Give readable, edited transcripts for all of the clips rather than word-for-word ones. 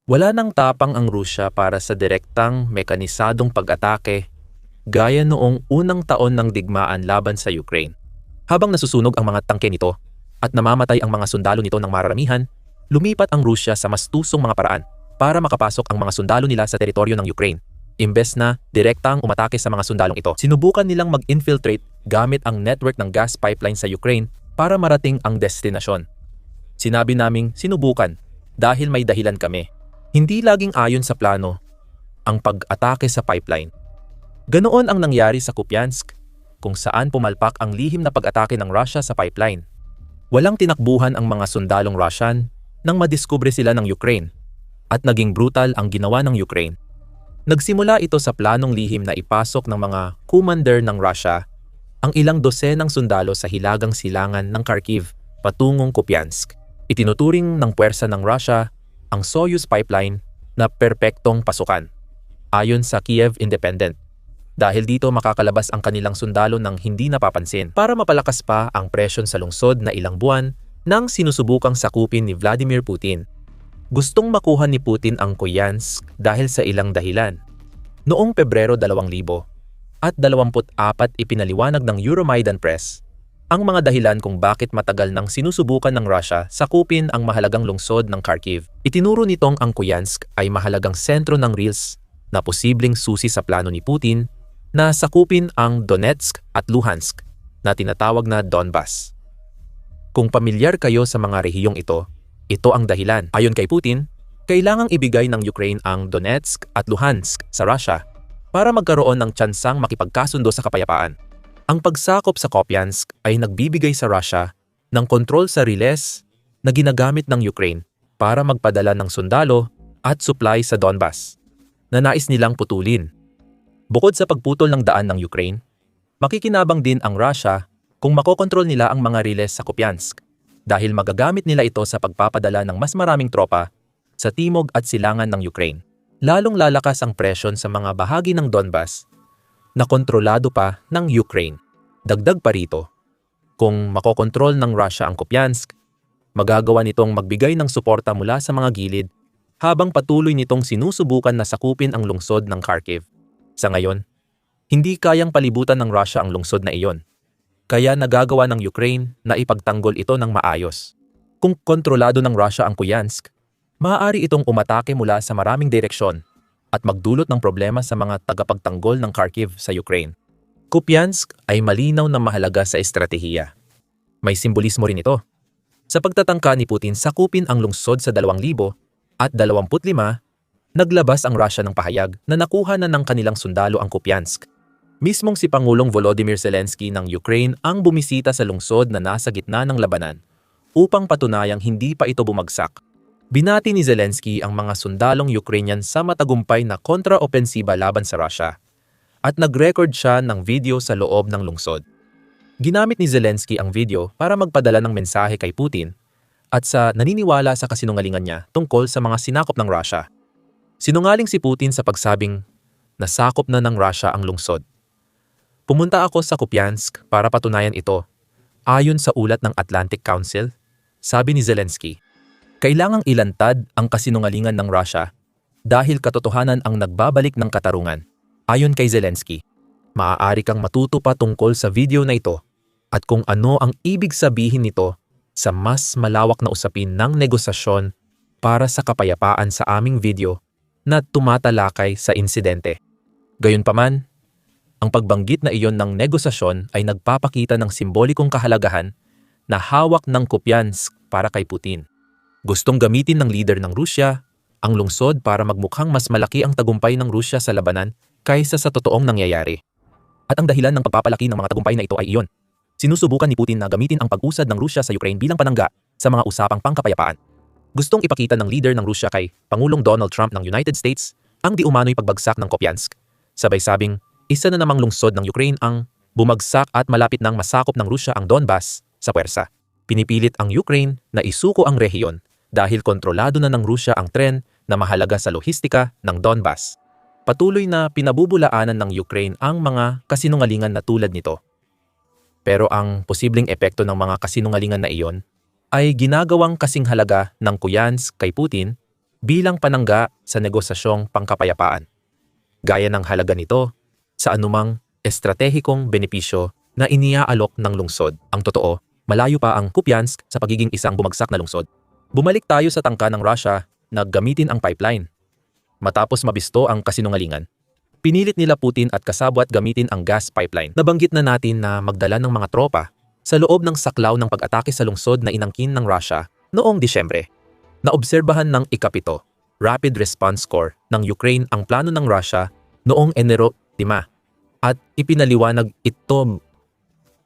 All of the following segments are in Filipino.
Wala nang tapang ang Rusya para sa direktang mekanisadong pag-atake gaya noong unang taon ng digmaan laban sa Ukraine. Habang nasusunog ang mga tangke nito at namamatay ang mga sundalo nito ng mararamihan, lumipat ang Rusya sa mas tusong mga paraan para makapasok ang mga sundalo nila sa teritoryo ng Ukraine. Imbes na direktang umatake sa mga sundalong ito, sinubukan nilang mag-infiltrate gamit ang network ng gas pipeline sa Ukraine para marating ang destinasyon. Sinabi naming sinubukan dahil may dahilan kami. Hindi laging ayon sa plano ang pag-atake sa pipeline. Ganoon ang nangyari sa Kupiansk, kung saan pumalpak ang lihim na pag-atake ng Russia sa pipeline. Walang tinakbuhan ang mga sundalong Russian nang madiskubre sila ng Ukraine at naging brutal ang ginawa ng Ukraine. Nagsimula ito sa planong lihim na ipasok ng mga commander ng Russia ang ilang dosenang sundalo sa hilagang silangan ng Kharkiv patungong Kupiansk. Itinuturing ng puwersa ng Russia ang Soyuz pipeline na perpektong pasukan, ayon sa Kiev Independent. Dahil dito makakalabas ang kanilang sundalo ng hindi napapansin para mapalakas pa ang presyon sa lungsod na ilang buwan nang sinusubukang sakupin ni Vladimir Putin. Gustong makuha ni Putin ang Kupiansk dahil sa ilang dahilan. Noong Pebrero 2024 ipinaliwanag ng Euromaidan Press ang mga dahilan kung bakit matagal nang sinusubukan ng Russia sakupin ang mahalagang lungsod ng Kharkiv. Itinuro nitong ang Kupiansk ay mahalagang sentro ng Rils na posibleng susi sa plano ni Putin na sakupin ang Donetsk at Luhansk na tinatawag na Donbas. Kung pamilyar kayo sa mga rehiyong ito ang dahilan. Ayon kay Putin, kailangang ibigay ng Ukraine ang Donetsk at Luhansk sa Russia para magkaroon ng tsansang makipagkasundo sa kapayapaan. Ang pagsakop sa Kupiansk ay nagbibigay sa Russia ng kontrol sa riles na ginagamit ng Ukraine para magpadala ng sundalo at supply sa Donbas na nais nilang putulin. Bukod sa pagputol ng daan ng Ukraine, makikinabang din ang Russia kung makokontrol nila ang mga riles sa Kupiansk, dahil magagamit nila ito sa pagpapadala ng mas maraming tropa sa timog at silangan ng Ukraine. Lalong lalakas ang presyon sa mga bahagi ng Donbas na kontrolado pa ng Ukraine. Dagdag pa rito, kung makokontrol ng Russia ang Kupiansk, magagawa nitong magbigay ng suporta mula sa mga gilid habang patuloy nitong sinusubukan na sakupin ang lungsod ng Kharkiv. Sa ngayon, hindi kayang palibutan ng Russia ang lungsod na iyon. Kaya nagagawa ng Ukraine na ipagtanggol ito ng maayos. Kung kontrolado ng Russia ang Kupiansk, maaari itong umatake mula sa maraming direksyon at magdulot ng problema sa mga tagapagtanggol ng Kharkiv sa Ukraine. Kupiansk ay malinaw na mahalaga sa estratehiya. May simbolismo rin ito. Sa pagtatangka ni Putin sakupin ang lungsod sa 2025, naglabas ang Russia ng pahayag na nakuha na ng kanilang sundalo ang Kupiansk. Mismong si Pangulong Volodymyr Zelensky ng Ukraine ang bumisita sa lungsod na nasa gitna ng labanan upang patunayang hindi pa ito bumagsak. Binati ni Zelensky ang mga sundalong Ukrainian sa matagumpay na kontra-opensiba laban sa Russia at nag-record siya ng video sa loob ng lungsod. Ginamit ni Zelensky ang video para magpadala ng mensahe kay Putin at sa naniniwala sa kasinungalingan niya tungkol sa mga sinakop ng Russia. Sinungaling si Putin sa pagsabing nasakop na ng Russia ang lungsod. Pumunta ako sa Kupiansk para patunayan ito. Ayon sa ulat ng Atlantic Council, sabi ni Zelensky, kailangang ilantad ang kasinungalingan ng Russia dahil katotohanan ang nagbabalik ng katarungan. Ayon kay Zelensky, maaari kang matuto pa tungkol sa video na ito at kung ano ang ibig sabihin nito sa mas malawak na usapin ng negosasyon para sa kapayapaan sa aming video na tumatalakay sa insidente. Gayunpaman, ang pagbanggit na iyon ng negosasyon ay nagpapakita ng simbolikong kahalagahan na hawak ng Kupiansk para kay Putin. Gustong gamitin ng leader ng Rusya ang lungsod para magmukhang mas malaki ang tagumpay ng Rusya sa labanan kaysa sa totoong nangyayari. At ang dahilan ng pagpapalaki ng mga tagumpay na ito ay iyon. Sinusubukan ni Putin na gamitin ang pag-usad ng Rusya sa Ukraine bilang panangga sa mga usapang pangkapayapaan. Gustong ipakita ng leader ng Rusya kay Pangulong Donald Trump ng United States ang di umano'y pagbagsak ng Kupiansk. Sabay sabing, isa na namang lungsod ng Ukraine ang bumagsak at malapit nang masakop ng Rusya ang Donbas sa puwersa. Pinipilit ang Ukraine na isuko ang rehiyon dahil kontrolado na ng Rusya ang tren na mahalaga sa lohistika ng Donbas. Patuloy na pinabubulaanan ng Ukraine ang mga kasinungalingan na tulad nito. Pero ang posibleng epekto ng mga kasinungalingan na iyon ay ginagawang kasing halaga ng Kupiansk kay Putin bilang panangga sa negosasyong pangkapayapaan. Gaya ng halaga nito sa anumang estratehikong benepisyo na iniaalok ng lungsod. Ang totoo, malayo pa ang Kupiansk sa pagiging isang bumagsak na lungsod. Bumalik tayo sa tangka ng Russia na gamitin ang pipeline. Matapos mabisto ang kasinungalingan, pinilit nila Putin at kasabwat gamitin ang gas pipeline. Nabanggit na natin na magdala ng mga tropa sa loob ng saklaw ng pag-atake sa lungsod na inangkin ng Russia noong Disyembre. Naobserbahan ng ikapito, Rapid Response Corps ng Ukraine ang plano ng Russia noong Enero 5 at ipinaliwanag ito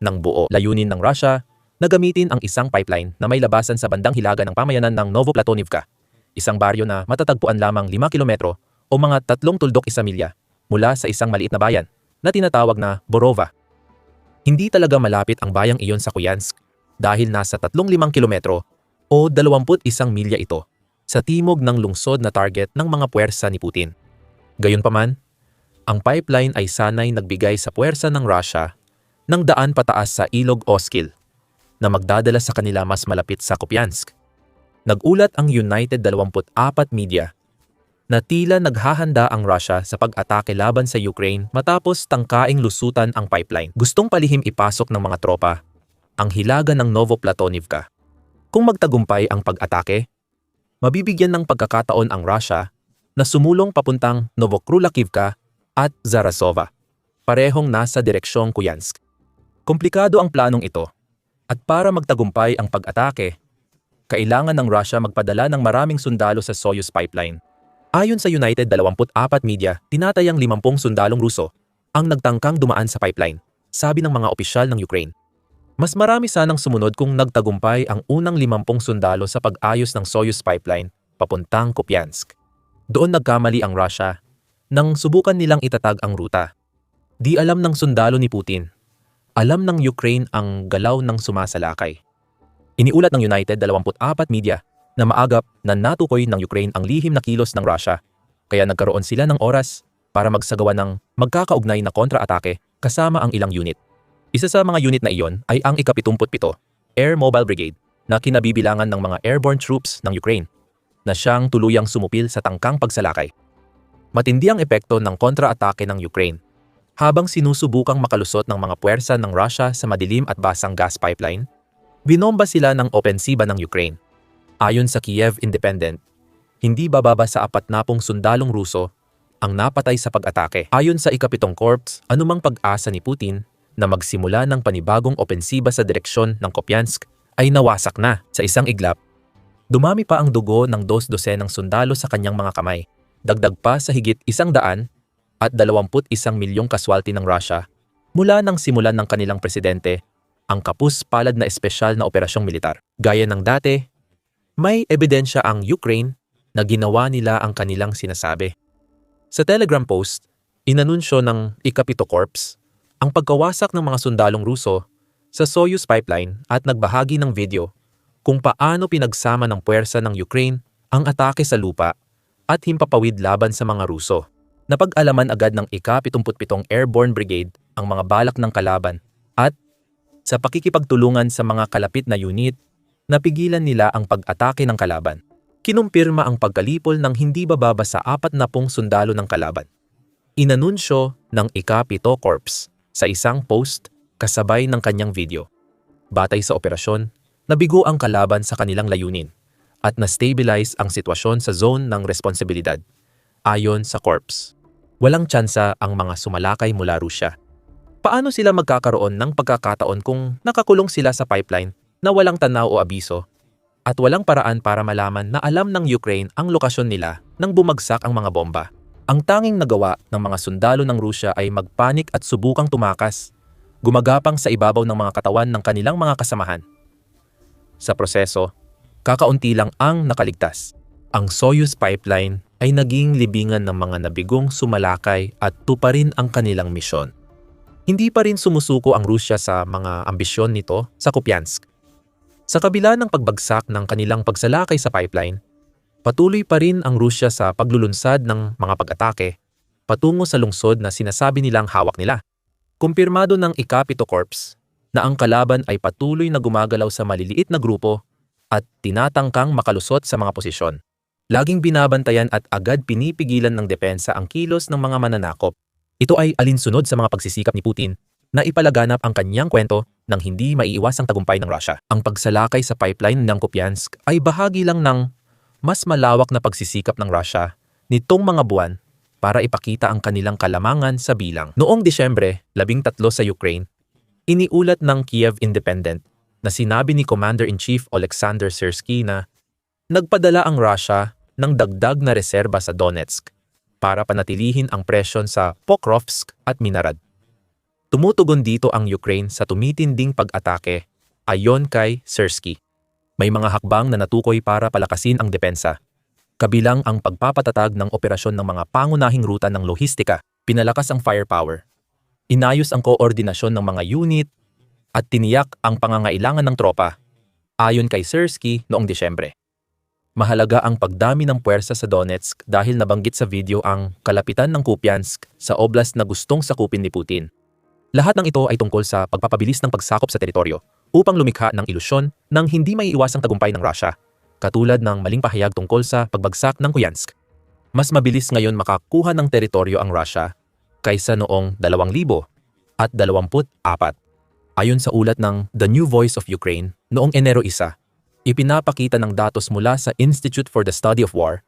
ng buo. Layunin ng Russia na gamitin ang isang pipeline na may labasan sa bandang hilaga ng pamayanan ng Novoplatonivka, isang baryo na matatagpuan lamang 5 kilometro o mga 3 tuldok 1 milya mula sa isang maliit na bayan na tinatawag na Borova. Hindi talaga malapit ang bayang iyon sa Kupiansk dahil nasa 35 kilometro o 21 milya ito sa timog ng lungsod na target ng mga puwersa ni Putin. Gayunpaman, ang pipeline ay sanay nagbigay sa puwersa ng Russia ng daan pataas sa ilog Oskil na magdadala sa kanila mas malapit sa Kupiansk. Nagulat ang United 24 Media na tila naghahanda ang Russia sa pag-atake laban sa Ukraine matapos tangkaing lusutan ang pipeline. Gustong palihim ipasok ng mga tropa ang hilaga ng Novoplatonivka. Kung magtagumpay ang pag-atake, mabibigyan ng pagkakataon ang Russia na sumulong papuntang Novokrulakivka at Zarazova, parehong nasa direksyong Kupiansk. Komplikado ang planong ito at para magtagumpay ang pag-atake, kailangan ng Russia magpadala ng maraming sundalo sa Soyuz pipeline. Ayon sa United 24 Media, tinatayang 50 sundalong Ruso ang nagtangkang dumaan sa pipeline, sabi ng mga opisyal ng Ukraine. Mas marami sanang sumunod kung nagtagumpay ang unang 50 sundalo sa pag-ayos ng Soyuz pipeline papuntang Kupiansk. Doon nagkamali ang Russia nang subukan nilang itatag ang ruta. Di alam ng sundalo ni Putin. Alam ng Ukraine ang galaw ng sumasalakay. Iniulat ng United 24 Media na maagap na natukoy ng Ukraine ang lihim na kilos ng Russia, kaya nagkaroon sila ng oras para magsagawa ng magkakaugnay na kontra-atake kasama ang ilang unit. Isa sa mga unit na iyon ay ang ika-77 Air Mobile Brigade na kinabibilangan ng mga airborne troops ng Ukraine na siyang tuluyang sumupil sa tangkang pagsalakay. Matindi ang epekto ng kontra-atake ng Ukraine. Habang sinusubukang makalusot ng mga puwersa ng Russia sa madilim at basang gas pipeline, binomba sila ng opensiba ng Ukraine. Ayon sa Kiev Independent, hindi bababa sa 40 sundalong Ruso ang napatay sa pag-atake. Ayon sa ika-7 Corps, anumang pag-asa ni Putin na magsimula ng panibagong opensiba sa direksyon ng Kupiansk ay nawasak na sa isang iglap. Dumami pa ang dugo ng 2 dosenang sundalo sa kanyang mga kamay, dagdag pa sa higit 100 at 21 milyong kaswalti ng Russia mula nang simulan ng kanilang presidente ang kapus-palad na espesyal na operasyong militar. Gaya ng dati, may ebidensya ang Ukraine na ginawa nila ang kanilang sinasabi. Sa Telegram post, inanunsyo ng ika-7 Corps ang pagkawasak ng mga sundalong Ruso sa Soyuz pipeline at nagbahagi ng video kung paano pinagsama ng puwersa ng Ukraine ang atake sa lupa at himpapawid laban sa mga Ruso. Napag-alaman agad ng ika-77 Airborne Brigade ang mga balak ng kalaban at sa pakikipagtulungan sa mga kalapit na unit, napigilan nila ang pag-atake ng kalaban. Kinumpirma ang pagkalipol ng hindi bababa sa 40 sundalo ng kalaban. Inanunsyo ng ika-7 Corps sa isang post kasabay ng kanyang video. Batay sa operasyon, nabigo ang kalaban sa kanilang layunin at na-stabilize ang sitwasyon sa zone ng responsibilidad. Ayon sa Corps, walang tsansa ang mga sumalakay mula Rusya. Paano sila magkakaroon ng pagkakataon kung nakakulong sila sa pipeline na walang tanaw o abiso at walang paraan para malaman na alam ng Ukraine ang lokasyon nila nang bumagsak ang mga bomba? Ang tanging nagawa ng mga sundalo ng Rusya ay magpanik at subukang tumakas, gumagapang sa ibabaw ng mga katawan ng kanilang mga kasamahan. Sa proseso, kakaunti lang ang nakaligtas. Ang Soyuz pipeline ay naging libingan ng mga nabigong sumalakay at tuparin ang kanilang misyon. Hindi pa rin sumusuko ang Rusya sa mga ambisyon nito sa Kupiansk. Sa kabila ng pagbagsak ng kanilang pagsalakay sa pipeline, patuloy pa rin ang Rusya sa paglulunsad ng mga pag-atake patungo sa lungsod na sinasabi nilang hawak nila. Kumpirmado ng ika-7 Corps na ang kalaban ay patuloy na gumagalaw sa maliliit na grupo at tinatangkang makalusot sa mga posisyon. Laging binabantayan at agad pinipigilan ng depensa ang kilos ng mga mananakop. Ito ay alinsunod sa mga pagsisikap ni Putin na ipalaganap ang kanyang kwento ng hindi maiiwasang tagumpay ng Russia. Ang pagsalakay sa pipeline ng Kupiansk ay bahagi lang ng mas malawak na pagsisikap ng Russia nitong mga buwan para ipakita ang kanilang kalamangan sa bilang. Noong Disyembre 13 sa Ukraine, iniulat ng Kiev Independent na sinabi ni Commander-in-Chief Oleksandr Syrsky na nagpadala ang Russia ng dagdag na reserba sa Donetsk para panatilihin ang presyon sa Pokrovsk at Minarad. Tumutugon dito ang Ukraine sa tumitinding pag-atake ayon kay Syrsky. May mga hakbang na natukoy para palakasin ang depensa, kabilang ang pagpapatatag ng operasyon ng mga pangunahing ruta ng lohistika, pinalakas ang firepower, inayos ang koordinasyon ng mga unit, at tiniyak ang pangangailangan ng tropa, ayon kay Syrsky noong Disyembre. Mahalaga ang pagdami ng puwersa sa Donetsk dahil nabanggit sa video ang kalapitan ng Kupiansk sa oblast na gustong sakupin ni Putin. Lahat ng ito ay tungkol sa pagpapabilis ng pagsakop sa teritoryo upang lumikha ng ilusyon ng hindi maiiwasang tagumpay ng Russia, katulad ng maling pahayag tungkol sa pagbagsak ng Kupiansk. Mas mabilis ngayon makakuha ng teritoryo ang Russia kaysa noong 2024. Ayon sa ulat ng The New Voice of Ukraine noong Enero 1, ipinapakita ng datos mula sa Institute for the Study of War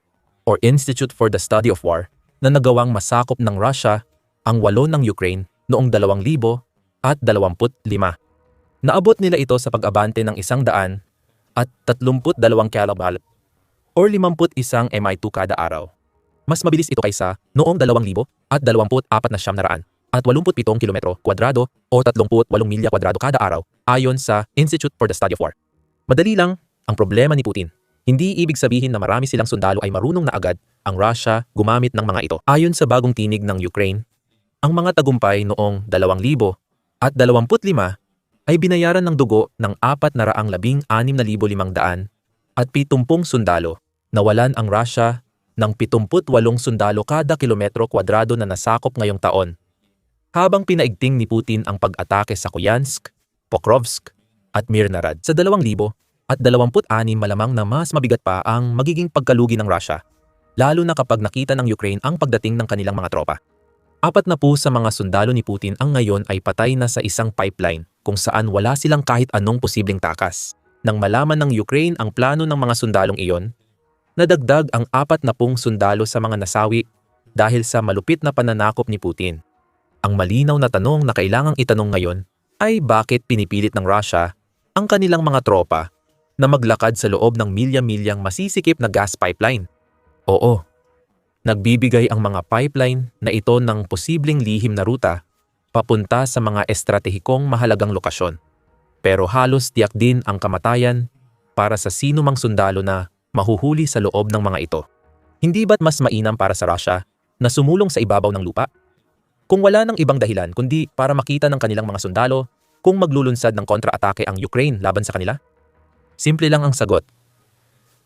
or Institute for the Study of War na nagawang masakop ng Russia ang 8 ng Ukraine noong 2025. Naabot nila ito sa pag-abante ng 132 kilobal or 51 Mi2 kada araw. Mas mabilis ito kaysa noong 2024 at 87 kilometro kwadrado o 38 milya kwadrado kada araw ayon sa Institute for the Study of War. Madali lang ang problema ni Putin. Hindi ibig sabihin na marami silang sundalo ay marunong na agad ang Russia gumamit ng mga ito. Ayon sa bagong tinig ng Ukraine, ang mga tagumpay noong 2025 ay binayaran ng dugo ng 416,500 at 70 sundalo. Nawalan ang Russia ng 78 sundalo kada kilometro kwadrado na nasakop ngayong taon. Habang pinaigting ni Putin ang pag-atake sa Kupiansk, Pokrovsk at Mirnarad sa 2026, malamang na mas mabigat pa ang magiging pagkalugi ng Russia, lalo na kapag nakita ng Ukraine ang pagdating ng kanilang mga tropa. 40 sa mga sundalo ni Putin ang ngayon ay patay na sa isang pipeline kung saan wala silang kahit anong posibleng takas. Nang malaman ng Ukraine ang plano ng mga sundalong iyon, nadagdag ang 40 sundalo sa mga nasawi dahil sa malupit na pananakop ni Putin. Ang malinaw na tanong na kailangang itanong ngayon ay bakit pinipilit ng Russia ang kanilang mga tropa na maglakad sa loob ng milya-milyang masisikip na gas pipeline. Oo, nagbibigay ang mga pipeline na ito ng posibleng lihim na ruta papunta sa mga estratehikong mahalagang lokasyon. Pero halos tiyak din ang kamatayan para sa sino mang sundalo na mahuhuli sa loob ng mga ito. Hindi ba't mas mainam para sa Russia na sumulong sa ibabaw ng lupa? Kung wala ng ibang dahilan kundi para makita ng kanilang mga sundalo kung maglulunsad ng kontra-atake ang Ukraine laban sa kanila? Simple lang ang sagot.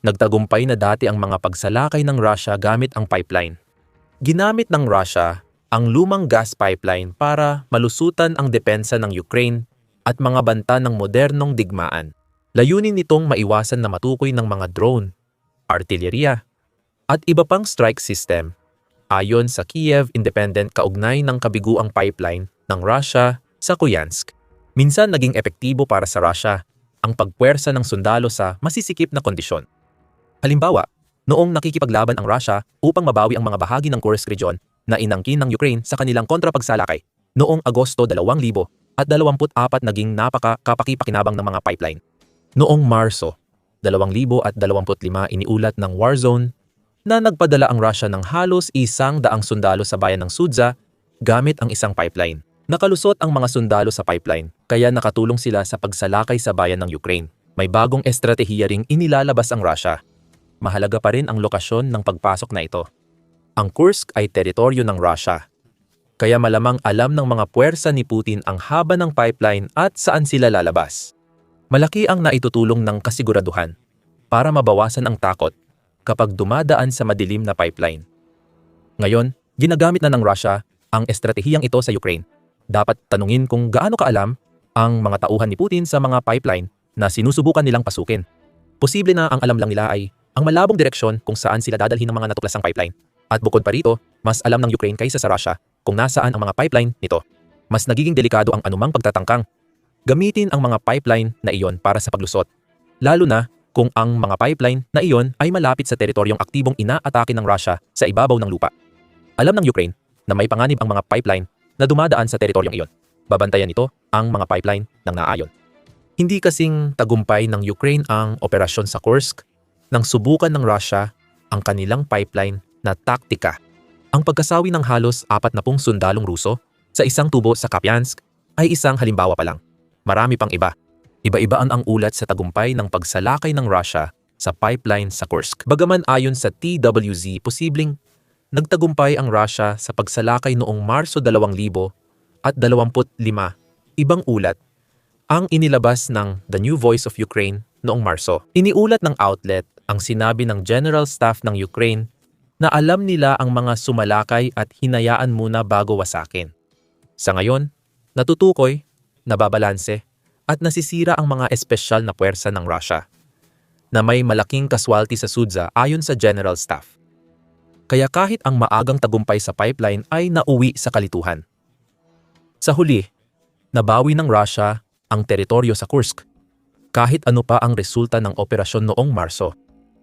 Nagtagumpay na dati ang mga pagsalakay ng Russia gamit ang pipeline. Ginamit ng Russia ang lumang gas pipeline para malusutan ang depensa ng Ukraine at mga banta ng modernong digmaan. Layunin nitong maiwasan na matukoy ng mga drone, artilleriya, at iba pang strike system. Ayon sa Kiev Independent kaugnay ng kabiguang pipeline ng Russia sa Kupiansk. Minsan naging epektibo para sa Russia ang pagpuwersa ng sundalo sa masisikip na kondisyon. Halimbawa, noong nakikipaglaban ang Russia upang mabawi ang mga bahagi ng Kursk region na inangkin ng Ukraine sa kanilang kontrapagsalakay, noong Agosto 2024 naging napaka-kapaki-pakinabang ng mga pipeline. Noong Marso 2025 iniulat ng Warzone na nagpadala ang Russia ng halos 100 sundalo sa bayan ng Sudza gamit ang isang pipeline. Nakalusot ang mga sundalo sa pipeline, kaya nakatulong sila sa pagsalakay sa bayan ng Ukraine. May bagong estratehiya ring inilalabas ang Russia. Mahalaga pa rin ang lokasyon ng pagpasok na ito. Ang Kursk ay teritoryo ng Russia, kaya malamang alam ng mga puwersa ni Putin ang haba ng pipeline at saan sila lalabas. Malaki ang naitutulong ng kasiguraduhan para mabawasan ang takot kapag dumadaan sa madilim na pipeline. Ngayon, ginagamit na ng Russia ang estratehiyang ito sa Ukraine. Dapat tanungin kung gaano kaalam ang mga tauhan ni Putin sa mga pipeline na sinusubukan nilang pasukin. Posible na ang alam lang nila ay ang malabong direksyon kung saan sila dadalhin ng mga natuklasang pipeline. At bukod pa rito, mas alam ng Ukraine kaysa sa Russia kung nasaan ang mga pipeline nito. Mas nagiging delikado ang anumang pagtatangkang gamitin ang mga pipeline na iyon para sa paglusot. Lalo na kung ang mga pipeline na iyon ay malapit sa teritoryong aktibong inaatake ng Russia sa ibabaw ng lupa. Alam ng Ukraine na may panganib ang mga pipeline na dumadaan sa teritoryong iyon. Babantayan nito ang mga pipeline ng naayon. Hindi kasing tagumpay ng Ukraine ang operasyon sa Kursk nang subukan ng Russia ang kanilang pipeline na taktika. Ang pagkasawi ng halos 40 sundalong Ruso sa isang tubo sa Kupiansk ay isang halimbawa pa lang. Marami pang iba. Iba-ibaan ang ulat sa tagumpay ng pagsalakay ng Russia sa pipeline sa Kursk. Bagaman ayon sa TWZ, posibleng nagtagumpay ang Russia sa pagsalakay noong Marso 2025, ibang ulat ang inilabas ng The New Voice of Ukraine noong Marso. Iniulat ng outlet ang sinabi ng General Staff ng Ukraine na alam nila ang mga sumalakay at hinayaan muna bago wasakin. Sa ngayon, natutukoy, nababalanse, at nasisira ang mga espesyal na puwersa ng Russia na may malaking casualty sa Sudzha ayon sa General Staff. Kaya kahit ang maagang tagumpay sa pipeline ay nauwi sa kalituhan. Sa huli, nabawi ng Russia ang teritoryo sa Kursk kahit ano pa ang resulta ng operasyon noong Marso.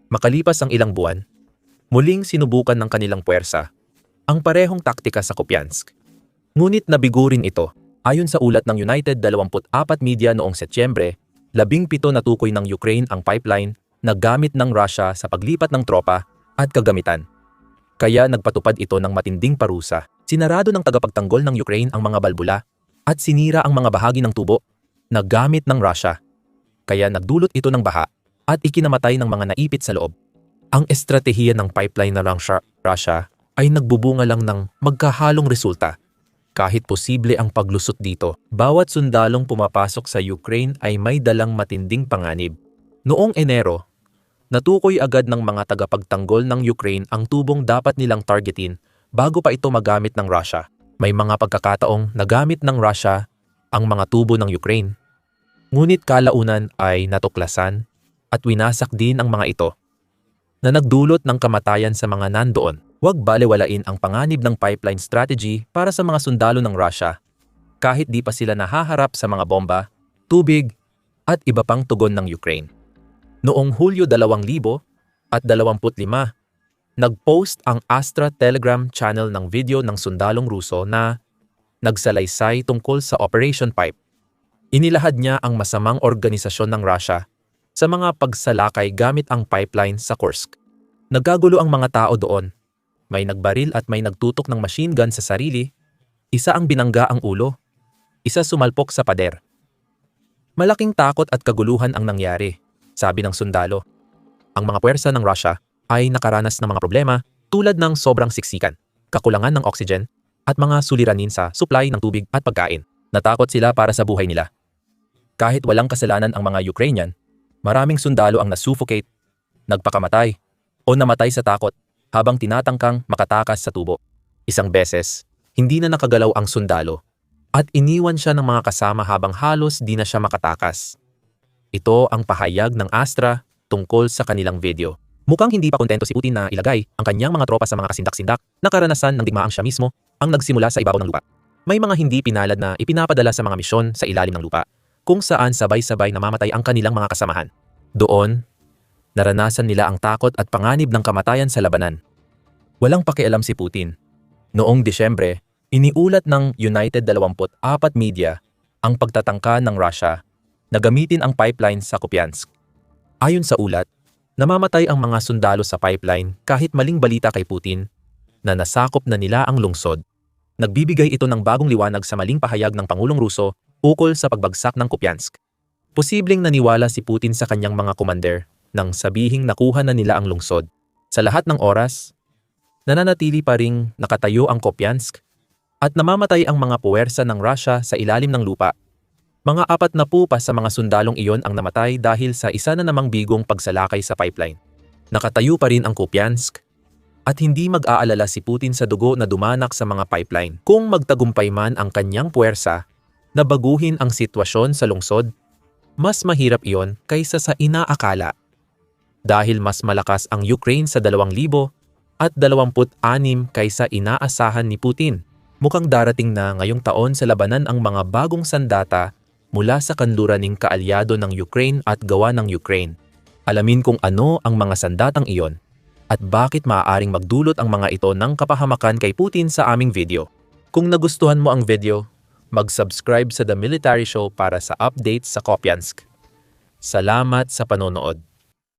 Makalipas ang ilang buwan, muling sinubukan ng kanilang puwersa ang parehong taktika sa Kupiansk. Ngunit nabigo rin ito. Ayon sa ulat ng United 24 Media noong Setyembre, 17 natukoy ng Ukraine ang pipeline na gamit ng Russia sa paglipat ng tropa at kagamitan. Kaya nagpatupad ito ng matinding parusa. Sinarado ng tagapagtanggol ng Ukraine ang mga balbula at sinira ang mga bahagi ng tubo na gamit ng Russia. Kaya nagdulot ito ng baha at ikinamatay ng mga naipit sa loob. Ang estratehiya ng pipeline na Russia ay nagbubunga lang ng magkahalong resulta. Kahit posible ang paglusot dito, bawat sundalong pumapasok sa Ukraine ay may dalang matinding panganib. Noong Enero, natukoy agad ng mga tagapagtanggol ng Ukraine ang tubong dapat nilang targetin bago pa ito magamit ng Russia. May mga pagkakataong nagamit ng Russia ang mga tubo ng Ukraine. Ngunit kalaunan ay natuklasan at winasak din ang mga ito na nagdulot ng kamatayan sa mga nandoon. Huwag balewalain ang panganib ng pipeline strategy para sa mga sundalo ng Russia kahit di pa sila nahaharap sa mga bomba, tubig at iba pang tugon ng Ukraine. Noong Hulyo 2025, nag-post ang Astra Telegram channel ng video ng sundalong Ruso na nagsalaysay tungkol sa Operation Pipe. Inilahad niya ang masamang organisasyon ng Russia sa mga pagsalakay gamit ang pipeline sa Kursk. Nagkagulo ang mga tao doon. May nagbaril at may nagtutok ng machine gun sa sarili. Isa ang binangga ang ulo. Isa sumalpok sa pader. Malaking takot at kaguluhan ang nangyari, sabi ng sundalo. Ang mga puwersa ng Russia ay nakaranas ng mga problema tulad ng sobrang siksikan, kakulangan ng oxygen, at mga suliranin sa supply ng tubig at pagkain. Natakot sila para sa buhay nila. Kahit walang kasalanan ang mga Ukrainian, maraming sundalo ang nasuffocate, nagpakamatay, o namatay sa takot habang tinatangkang makatakas sa tubo. Isang beses, hindi na nakagalaw ang sundalo at iniwan siya ng mga kasama habang halos di na siya makatakas. Ito ang pahayag ng Astra tungkol sa kanilang video. Mukhang hindi pa kontento si Putin na ilagay ang kanyang mga tropa sa mga kasindak-sindak na karanasan ng digmaang siya mismo ang nagsimula sa ibabaw ng lupa. May mga hindi pinalad na ipinapadala sa mga misyon sa ilalim ng lupa kung saan sabay-sabay namamatay ang kanilang mga kasamahan. Doon, naranasan nila ang takot at panganib ng kamatayan sa labanan. Walang pakialam si Putin. Noong Disyembre, iniulat ng United 24 Media ang pagtatangka ng Russia na gamitin ang pipeline sa Kupiansk. Ayon sa ulat, namamatay ang mga sundalo sa pipeline kahit maling balita kay Putin na nasakop na nila ang lungsod. Nagbibigay ito ng bagong liwanag sa maling pahayag ng Pangulong Ruso ukol sa pagbagsak ng Kupiansk. Posibleng naniwala si Putin sa kanyang mga commander nang sabihing nakuha na nila ang lungsod. Sa lahat ng oras, nananatili pa ring nakatayo ang Kupiansk at namamatay ang mga puwersa ng Russia sa ilalim ng lupa. Mga 40 pa sa mga sundalong iyon ang namatay dahil sa isa na namang bigong pagsalakay sa pipeline. Nakatayo pa rin ang Kupiansk at hindi mag-aalala si Putin sa dugo na dumanak sa mga pipeline. Kung magtagumpay man ang kanyang puwersa na baguhin ang sitwasyon sa lungsod, mas mahirap iyon kaysa sa inaakala. dahil mas malakas ang Ukraine sa 2,000 at 26 kaysa inaasahan ni Putin. Mukhang darating na ngayong taon sa labanan ang mga bagong sandata mula sa kanluraning kaalyado ng Ukraine at gawa ng Ukraine. Alamin kung ano ang mga sandatang iyon at bakit maaaring magdulot ang mga ito ng kapahamakan kay Putin sa aming video. Kung nagustuhan mo ang video, mag-subscribe sa The Military Show para sa updates sa Kupiansk. Salamat sa panonood.